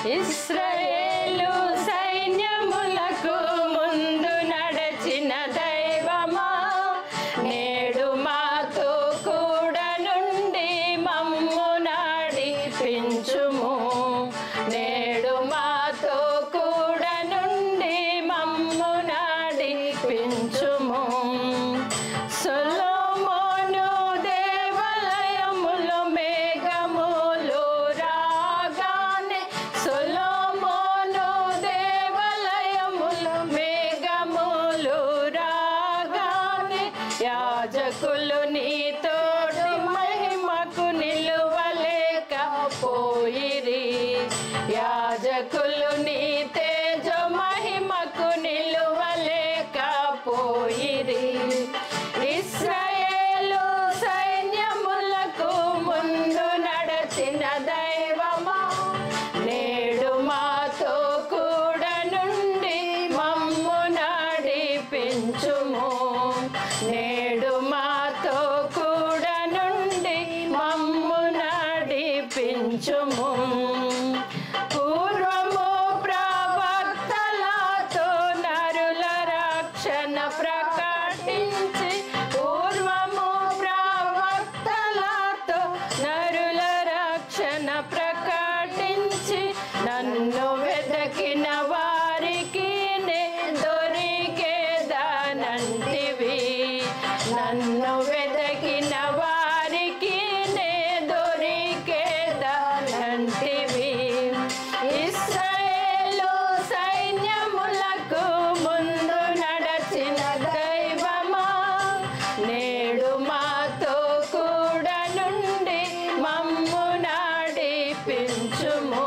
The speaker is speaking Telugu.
ఇశ్రాయేలు సైన్యములకు ముందు నడచిన దైవమా, నేడు మాతో కూడా నుండి మమ్ము నడిపించుము. నేడు మాతో కూడా నుండి మమ్ము నడిపించుము. సొలొమోను దేవాలయములో మేఘములు రాగానే, సొలొమోను దేవాలయములో మేఘములు రాగానే, యాజకులు నీతోటి మహిమకు నిలువలేకపోయిరి. యాజకులు నీ తేజ మహిమకు నిలువలేకపోయిరి. ఇశ్రాయేలు సైన్యములకు ముందు నడచిన దైవమా, నేడు మాతో కూడా నుండి మమ్ము నడిపించుము. నేడు మాతో కూడా నుండి మమ్ము నడిపించుము. పూర్వము ప్రవక్తలతో నరుల రక్షణ ప్రకటించి, పూర్వము ప్రవక్తలతో నరుల రక్షణ ప్రకటించి, నన్ను వెదకిన వారికి నే దొరికేదనంటివి. నన్ను వెదకిన వారికి నే దొరికేదనంటివి. ఇశ్రాయేలు సైన్యములకు ముందు నడచిన దైవమా, నేడు మాతో కూడా నుండి మమ్ము నడిపించుము.